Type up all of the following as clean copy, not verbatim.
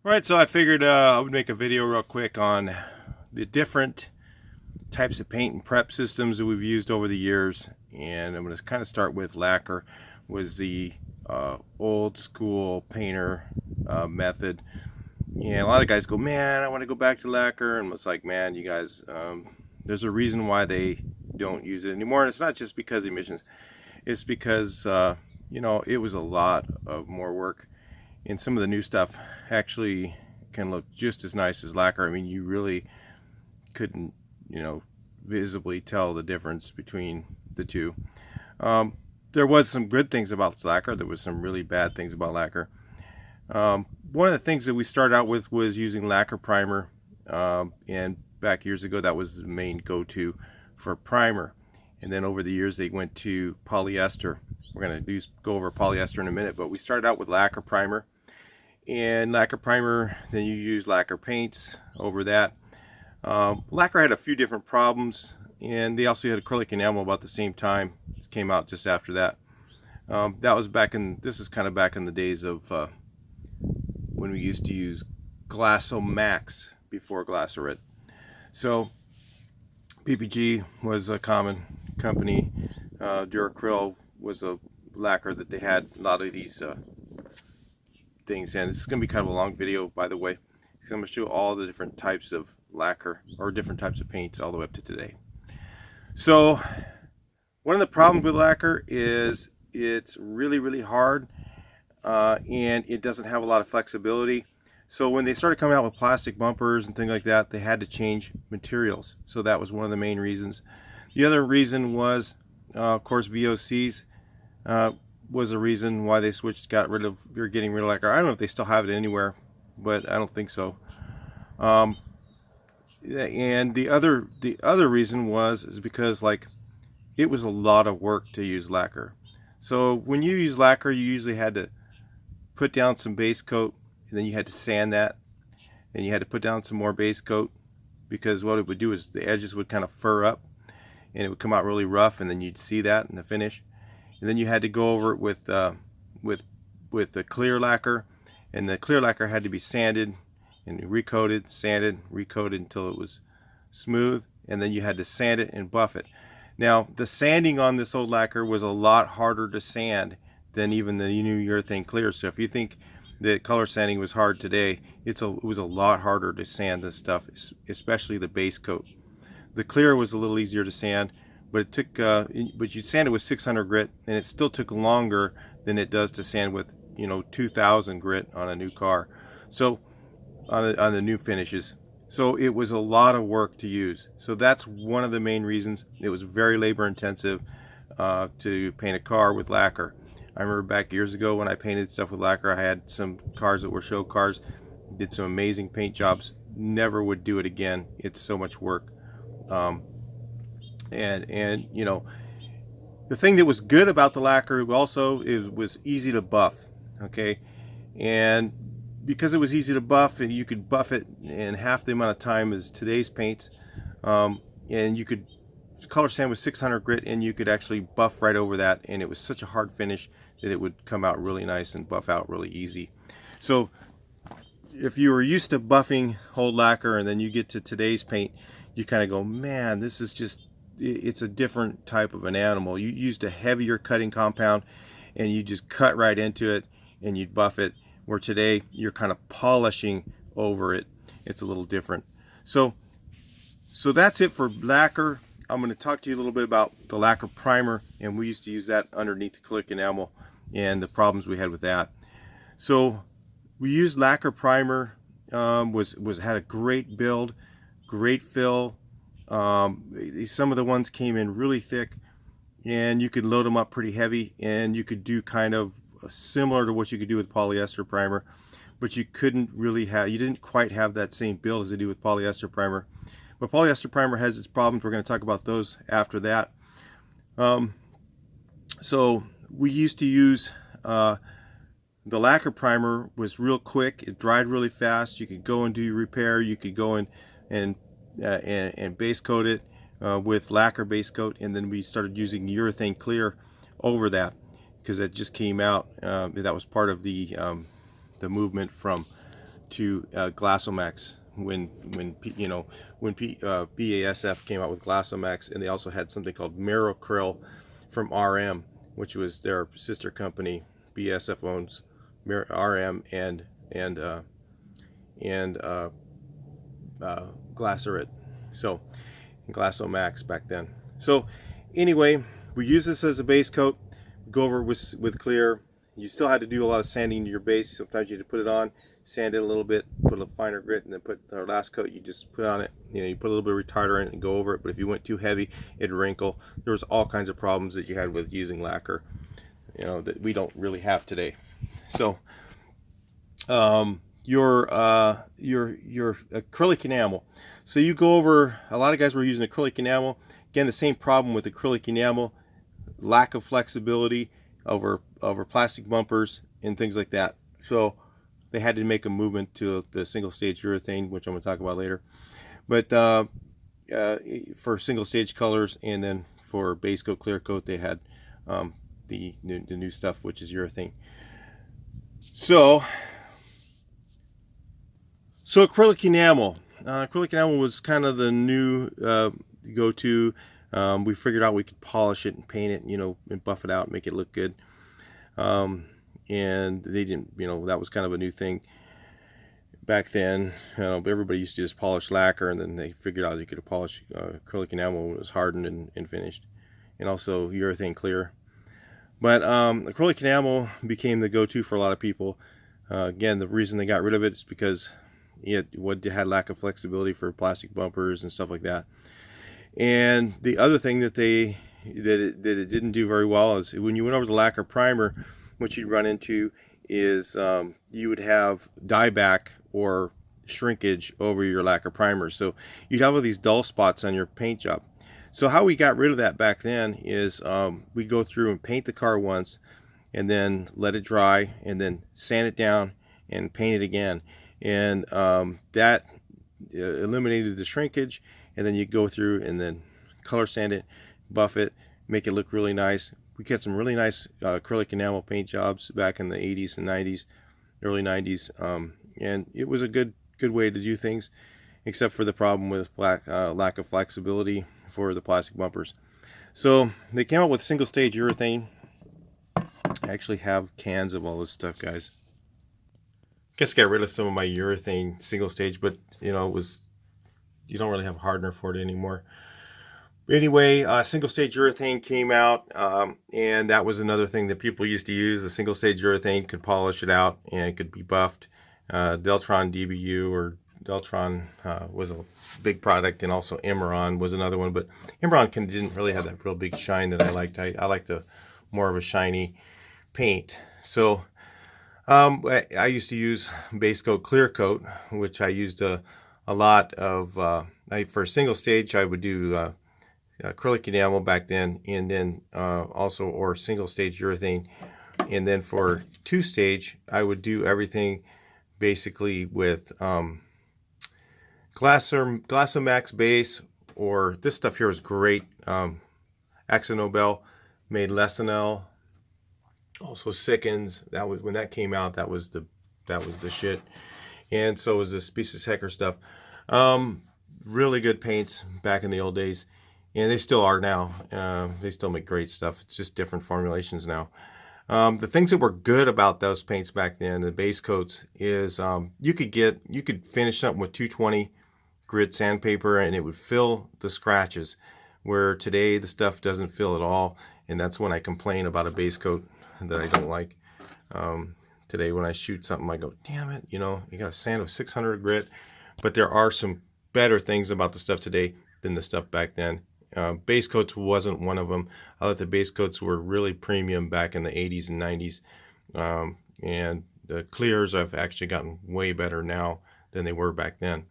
Right, so I figured I would make a video real quick on the different types of paint and prep systems that we've used over the years. And I'm going to kind of start with Lacquer, was the old school painter method. And a lot of guys go, man, I want to go back to Lacquer. And it's like, man, you guys, there's a reason why they don't use it anymore. And it's not just because of emissions. It's because, it was a lot of more work. And some of the new stuff actually can look just as nice as Lacquer. I mean, you really couldn't, visibly tell the difference between the two. There was some good things about Lacquer. There was some really bad things about Lacquer. One of the things that we started out with was using Lacquer Primer. And back years ago, that was the main go-to for primer. And then over the years, they went to polyester. We're going to go over polyester in a minute, but we started out with Lacquer Primer. And Lacquer Primer, then you use Lacquer paints over that. Lacquer had a few different problems, and they also had Acrylic Enamel about the same time. It came out just after that. That was this is kind of back in the days of when we used to use Glasso Max before Glassorit. So PPG was a common company. Duracryl was a lacquer that they had a lot of these things in. This is going to be kind of a long video, by the way. I'm going to show all the different types of lacquer or different types of paints all the way up to today. So one of the problems with lacquer is it's really hard and it doesn't have a lot of flexibility. So when they started coming out with plastic bumpers and things like that, they had to change materials. So that was one of the main reasons. The other reason was, of course, VOCs was the reason why they getting rid of lacquer. I don't know if they still have it anywhere, but I don't think so. And the other reason is because it was a lot of work to use lacquer. So when you use lacquer, you usually had to put down some base coat, and then you had to sand that, and you had to put down some more base coat, because what it would do is the edges would kind of fur up and it would come out really rough, and then you'd see that in the finish. And then you had to go over it with the clear lacquer, and the clear lacquer had to be sanded and recoated, sanded, recoated until it was smooth, and then you had to sand it and buff it. Now, the sanding on this old lacquer was a lot harder to sand than even the new urethane clear. So if you think that color sanding was hard today, it was a lot harder to sand this stuff, especially the base coat. The clear was a little easier to sand, but it took but you sand it with 600 grit, and it still took longer than it does to sand with 2000 grit on a new car. So on the new finishes. So it was a lot of work to use. So that's one of the main reasons. It was very labor intensive to paint a car with lacquer. I remember back years ago when I painted stuff with lacquer, I had some cars that were show cars, did some amazing paint jobs. Never would do it again. It's so much work. And the thing that was good about the lacquer also was easy to buff. Okay, and because it was easy to buff, and you could buff it in half the amount of time as today's paints, and you could color sand with 600 grit, and you could actually buff right over that, and it was such a hard finish that it would come out really nice and buff out really easy. So if you were used to buffing old lacquer and then you get to today's paint, you kind of go, man, this is just, it's a different type of an animal. You used a heavier cutting compound and you just cut right into it and you'd buff it, where today you're kind of polishing over it. It's a little different. So that's it for lacquer. I'm going to talk to you a little bit about the Lacquer Primer, and we used to use that underneath the acrylic enamel and the problems we had with that. So we used Lacquer Primer, had a great build, great fill. Some of the ones came in really thick, and you could load them up pretty heavy, and you could do kind of similar to what you could do with polyester primer, but you didn't quite have that same build as they do with polyester primer. But polyester primer has its problems. We're going to talk about those after that. So we used to use the Lacquer Primer. Was real quick. It dried really fast. You could go and do your repair. You could go in and base coat it with lacquer base coat, and then we started using urethane clear over that, because it just came out. That was part of the movement from to Glassomax when BASF came out with Glassomax, and they also had something called Acrylic from RM, which was their sister company. BASF owns RM and Glasserit, so Glassomax back then. So anyway, we use this as a base coat. Go over with clear. You still had to do a lot of sanding to your base. Sometimes you had to put it on, sand it a little bit, put a finer grit, and then put our last coat. You just put on it. You put a little bit of retarder in it and go over it. But if you went too heavy, it'd wrinkle. There was all kinds of problems that you had with using lacquer, that we don't really have today. So your acrylic enamel. So you go over. A lot of guys were using acrylic enamel. Again, the same problem with acrylic enamel: lack of flexibility over plastic bumpers and things like that. So they had to make a movement to the single stage urethane, which I'm going to talk about later. But for single stage colors, and then for base coat, clear coat, they had the new stuff, which is urethane. So acrylic enamel. Acrylic enamel was kind of the new go-to. We figured out we could polish it and paint it, and buff it out and make it look good. And they didn't, that was kind of a new thing back then. Everybody used to just polish lacquer, and then they figured out you could polish acrylic enamel when it was hardened and finished, and also urethane clear. But acrylic enamel became the go-to for a lot of people. Again, the reason they got rid of it is because it had lack of flexibility for plastic bumpers and stuff like that. And the other thing that it didn't do very well is when you went over the Lacquer primer, what you'd run into is you would have dieback or shrinkage over your Lacquer primer. So you'd have all these dull spots on your paint job. So how we got rid of that back then is we go through and paint the car once, and then let it dry, and then sand it down and paint it again. And that eliminated the shrinkage. And then you go through and then color sand it, buff it, make it look really nice. We got some really nice acrylic enamel paint jobs back in the 80s and 90s, early 90s, and it was a good way to do things, except for the problem with lack of flexibility for the plastic bumpers. So they came out with single stage urethane. I actually have cans of all this stuff, guys. Guess I got rid of some of my urethane single stage, but you don't really have a hardener for it anymore. Anyway, single stage urethane came out, and that was another thing that people used to use. The single stage urethane could polish it out, and it could be buffed. Deltron DBU or Deltron was a big product, and also Emeron was another one. But Emeron didn't really have that real big shine that I liked. I liked more of a shiny paint. So I used to use base coat, clear coat, which I used a lot of. For single stage, I would do acrylic enamel back then, and then or single stage urethane. And then for two stage, I would do everything basically with Glassomax base, or this stuff here is great. Akzo Nobel made Lessinel, also Sickens. That was when that came out. That was the shit. And so was the Species Hecker stuff. Really good paints back in the old days, and they still are now. They still make great stuff. It's just different formulations now. The things that were good about those paints back then, the base coats, is you could finish something with 220 grit sandpaper and it would fill the scratches, where today the stuff doesn't fill at all. And that's when I complain about a base coat that I don't like. Today when I shoot something, I go, damn it, you got a sand of 600 grit. But there are some better things about the stuff today than the stuff back then. Base coats wasn't one of them. I thought the base coats were really premium back in the 80s and 90s. And the clears have actually gotten way better now than they were back then.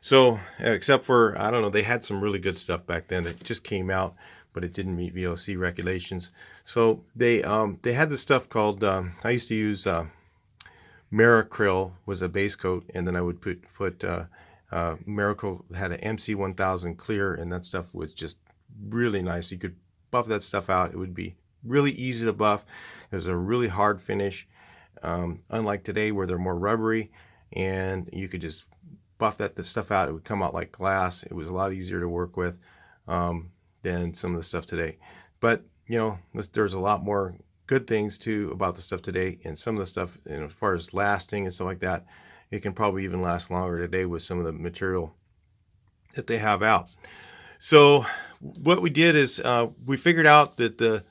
So, except for, I don't know, they had some really good stuff back then that just came out, but it didn't meet VOC regulations. So they had this stuff called, I used to use Acrylic was a base coat, and then I would put Miracle had an MC1000 clear, and that stuff was just really nice. You could buff that stuff out. It would be really easy to buff. It was a really hard finish, unlike today where they're more rubbery, and you could just buff the stuff out. It would come out like glass. It was a lot easier to work with than some of the stuff today. But you know, there's a lot more good things too about the stuff today, and some of the stuff, you know, as far as lasting and stuff like that, it can probably even last longer today with some of the material that they have out. So what we did is we figured out that the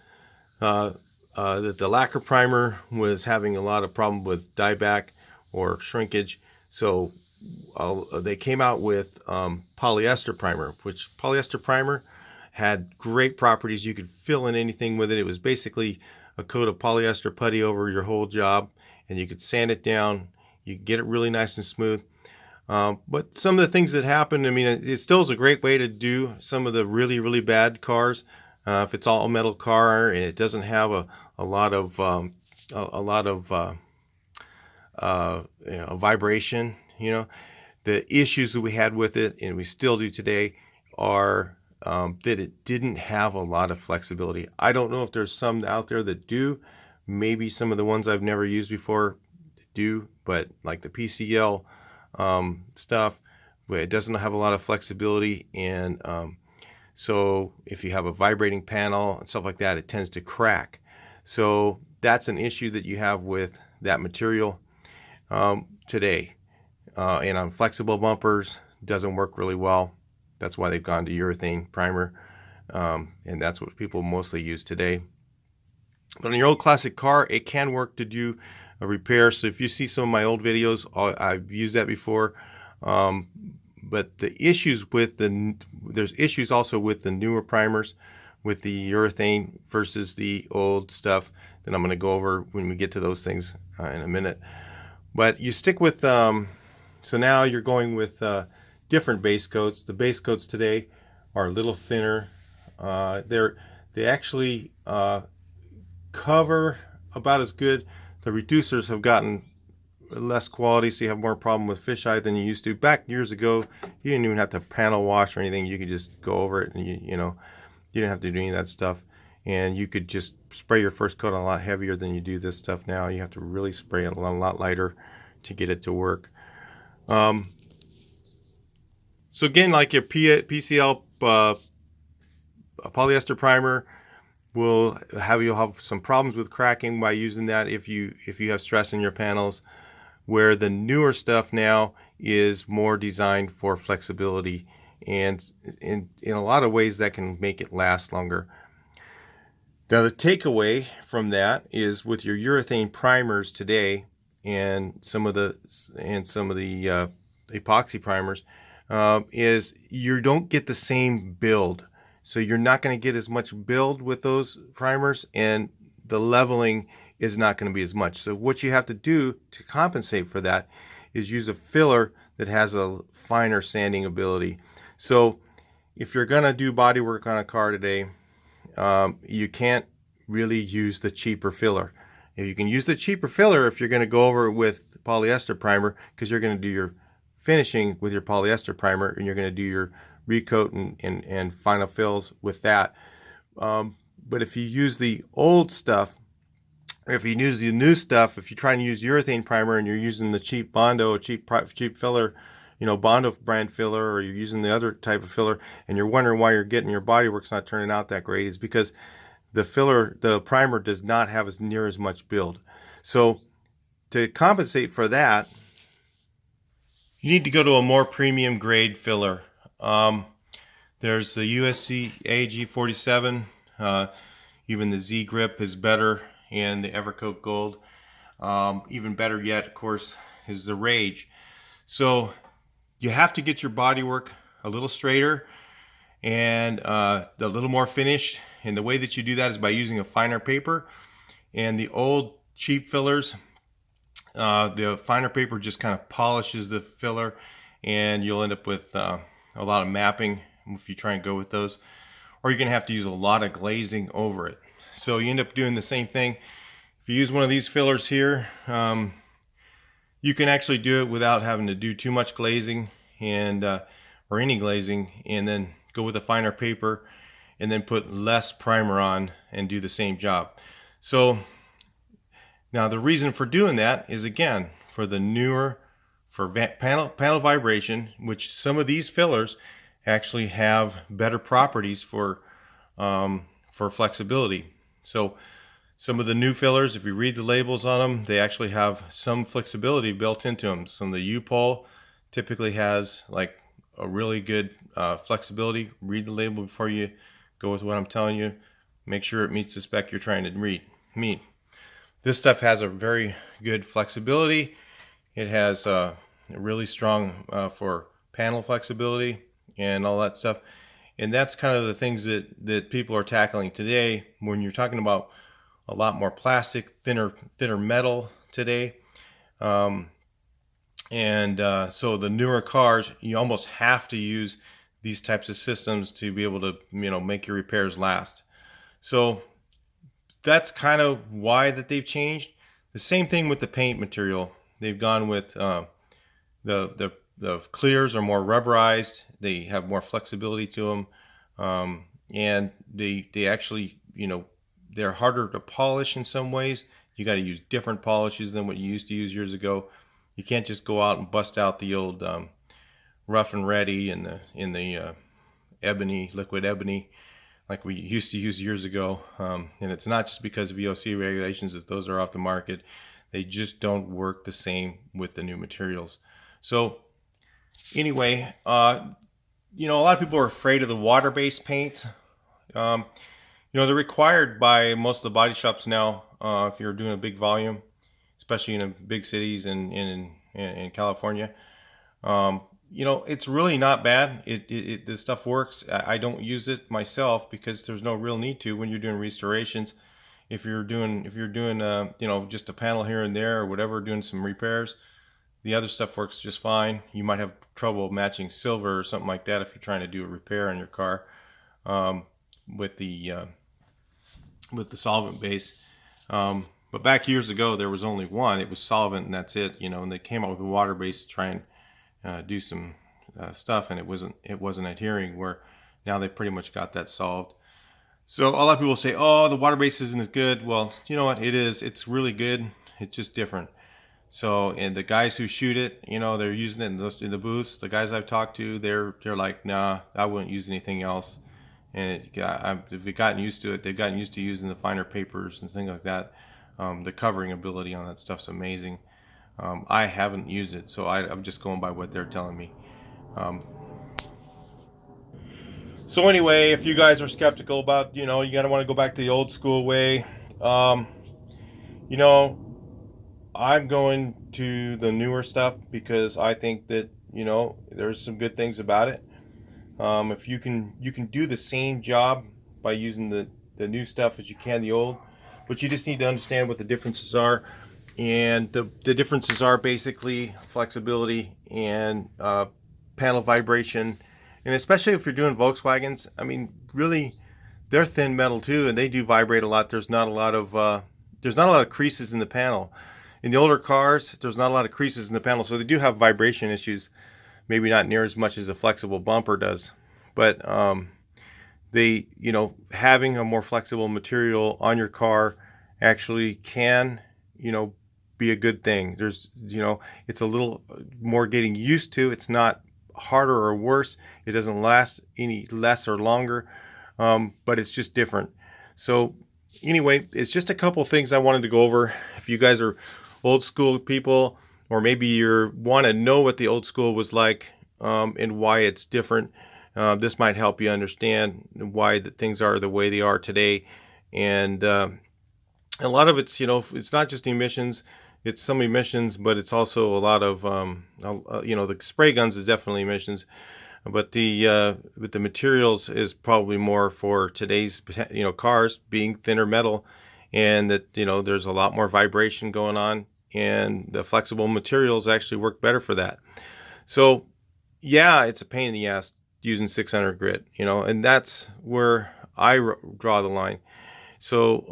lacquer primer was having a lot of problem with dieback or shrinkage. So they came out with polyester primer, which polyester primer had great properties. You could fill in anything with it. It was basically a coat of polyester putty over your whole job, and you could sand it down. You could get it really nice and smooth. But some of the things that happened, I mean, it still is a great way to do some of the really, really bad cars. If it's all metal car and it doesn't have a lot of you know, vibration, you know, the issues that we had with it, and we still do today, are that it didn't have a lot of flexibility. I don't know if there's some out there that do. Maybe some of the ones I've never used before do, but like the PCL stuff, but it doesn't have a lot of flexibility, and so if you have a vibrating panel and stuff like that, it tends to crack. So that's an issue that you have with that material today. And on flexible bumpers, doesn't work really well. That's why they've gone to urethane primer, and that's what people mostly use today. But on your old classic car, it can work to do a repair. So if you see some of my old videos, I've used that before. But the issues with there's issues also with the newer primers, with the urethane versus the old stuff that I'm going to go over when we get to those things in a minute. But you stick with, so now you're going with different base coats. The base coats today are a little thinner. They actually cover about as good. The reducers have gotten less quality, so you have more problem with fisheye than you used to. Back years ago, you didn't even have to panel wash or anything. You could just go over it, and you know, you didn't have to do any of that stuff. And you could just spray your first coat on a lot heavier than you do this stuff now. You have to really spray it a lot lighter to get it to work. So again, like your PCL polyester primer will you'll have some problems with cracking by using that if you have stress in your panels, where the newer stuff now is more designed for flexibility, and in a lot of ways that can make it last longer. Now the takeaway from that is with your urethane primers today and some of the epoxy primers, is you don't get the same build. So you're not going to get as much build with those primers, and the leveling is not going to be as much. So what you have to do to compensate for that is use a filler that has a finer sanding ability. So if you're going to do body work on a car today, you can't really use the cheaper filler. You can use the cheaper filler if you're going to go over it with polyester primer, because you're going to do your finishing with your polyester primer, and you're going to do your recoat and final fills with that. But if you use the old stuff, or if you use the new stuff, if you're trying to use urethane primer and you're using the cheap Bondo, cheap filler, you know, Bondo brand filler, or you're using the other type of filler, and you're wondering why you're getting your body work's not turning out that great, is because the primer does not have as near as much build. So to compensate for that, you need to go to a more premium grade filler. There's the USC AG47, even the Z Grip is better, and the Evercoat Gold. Even better yet, of course, is the Rage. So you have to get your bodywork a little straighter and a little more finished. And the way that you do that is by using a finer paper. And the old cheap fillers, the finer paper just kind of polishes the filler, and you'll end up with a lot of mapping if you try and go with those. Or you're going to have to use a lot of glazing over it. So you end up doing the same thing. If you use one of these fillers here, you can actually do it without having to do too much glazing and or any glazing, and then go with a finer paper and then put less primer on and do the same job. So now the reason for doing that is, again, for the newer for panel vibration, which some of these fillers actually have better properties for flexibility. So some of the new fillers, if you read the labels on them, they actually have some flexibility built into them. Some of the U-Pol typically has like a really good flexibility. Read the label before you go with what I'm telling you. Make sure it meets the spec you're trying to meet. This stuff has a very good flexibility. It has really strong for panel flexibility and all that stuff. And that's kind of the things that people are tackling today when you're talking about a lot more plastic, thinner metal today. So the newer cars, you almost have to use these types of systems to be able to, make your repairs last. So that's kind of why that they've changed. The same thing with the paint material. They've gone with the clears are more rubberized. They have more flexibility to them, and they actually, they're harder to polish in some ways. You got to use different polishes than what you used to use years ago. You can't just go out and bust out the old rough and ready in the ebony, liquid ebony, like we used to use years ago. And it's not just because of VOC regulations that those are off the market. They just don't work the same with the new materials. So anyway, a lot of people are afraid of the water-based paints. They're required by most of the body shops now if you're doing a big volume, especially in big cities and in California. It's really not bad. The stuff works. I don't use it myself because there's no real need to when you're doing restorations. If you're doing just a panel here and there or whatever, doing some repairs, the other stuff works just fine. You might have trouble matching silver or something like that if you're trying to do a repair on your car with the solvent base. But back years ago, there was only one. It was solvent, and that's it. And they came out with a water base to try and do some stuff, and it wasn't adhering. Where now they pretty much got that solved. So a lot of people say, "Oh, the water base isn't as good." Well, you know what? It is. It's really good. It's just different. So, and the guys who shoot it, they're using it in the booths. The guys I've talked to, they're like, "Nah, I wouldn't use anything else." And they've gotten used to it. They've gotten used to using the finer papers and things like that. The covering ability on that stuff's amazing. I haven't used it, so I'm just going by what they're telling me. So anyway, if you guys are skeptical about, you gotta want to go back to the old school way. I'm going to the newer stuff because I think that, there's some good things about it. If you can do the same job by using the new stuff as you can the old, but you just need to understand what the differences are. And the differences are basically flexibility and panel vibration. And especially if you're doing Volkswagens, I mean, really, they're thin metal too, and they do vibrate a lot. There's not a lot of creases in the panel. In the older cars, there's not a lot of creases in the panel, so they do have vibration issues. Maybe not near as much as a flexible bumper does, but they, having a more flexible material on your car actually can, be a good thing. There's, it's a little more getting used to. It's not harder or worse. It doesn't last any less or longer, but it's just different. So anyway, it's just a couple things I wanted to go over. If you guys are old school people, or maybe you want to know what the old school was like and why it's different, this might help you understand why the things are the way they are today. And a lot of it's, it's not just emissions. It's some emissions, but it's also a lot of, the spray guns is definitely emissions, but the materials is probably more for today's, cars being thinner metal, and that, there's a lot more vibration going on, and the flexible materials actually work better for that. So yeah, it's a pain in the ass using 600 grit, and that's where I draw the line. So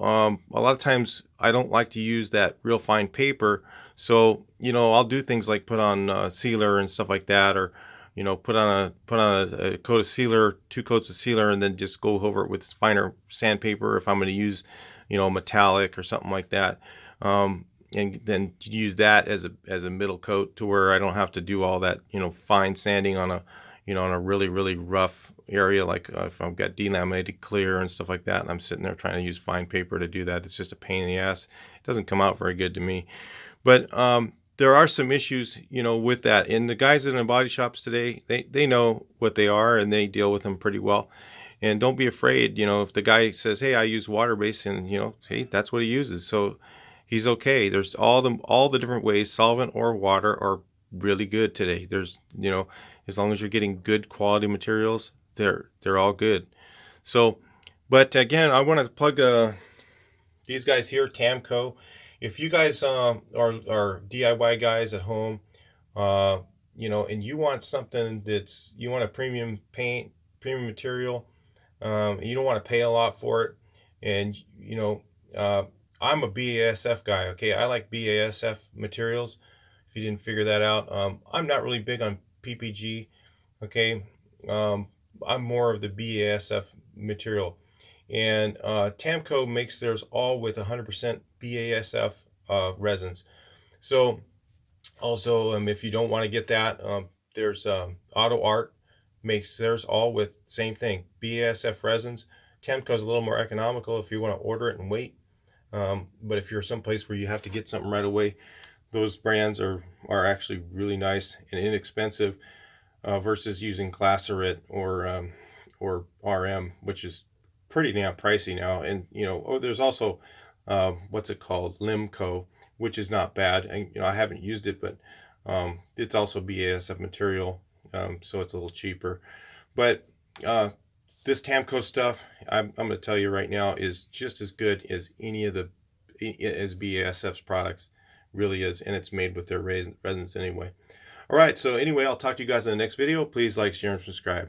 a lot of times I don't like to use that real fine paper. So, I'll do things like put on sealer and stuff like that, or, put on a coat of sealer, 2 coats of sealer, and then just go over it with finer sandpaper if I'm going to use, metallic or something like that. then use that as a middle coat to where I don't have to do all that, fine sanding on a, on a really rough area, like if I've got delaminated clear and stuff like that, and I'm sitting there trying to use fine paper to do that. It's just a pain in the ass. It doesn't come out very good to me. But there are some issues, with that. And the guys in the body shops today, they know what they are and they deal with them pretty well. And don't be afraid, if the guy says, hey, I use water-based, and hey, that's what he uses, so he's okay. There's all the different ways, solvent or water, are really good today. There's, as long as you're getting good quality materials, they're all good. So, but again, I want to plug these guys here, Tamco. If you guys are DIY guys at home, and you want something you want a premium paint, premium material, you don't want to pay a lot for it, and I'm a BASF guy. Okay, I like BASF materials. If you didn't figure that out, I'm not really big on PPG. Okay, I'm more of the BASF material, and Tamco makes theirs all with 100% BASF resins. So also, if you don't want to get that, there's Auto Art makes theirs all with same thing, BASF resins. Tamco is a little more economical if you want to order it and wait. But if you're someplace where you have to get something right away, those brands are actually really nice and inexpensive versus using Glycerit or RM, which is pretty damn pricey now. And there's also what's it called, Limco, which is not bad. And I haven't used it, but it's also BASF material, so it's a little cheaper. But this Tamco stuff, I'm going to tell you right now, is just as good as any of as BASF's products. Really is, and it's made with their resins anyway. All right, so anyway, I'll talk to you guys in the next video. Please like, share, and subscribe.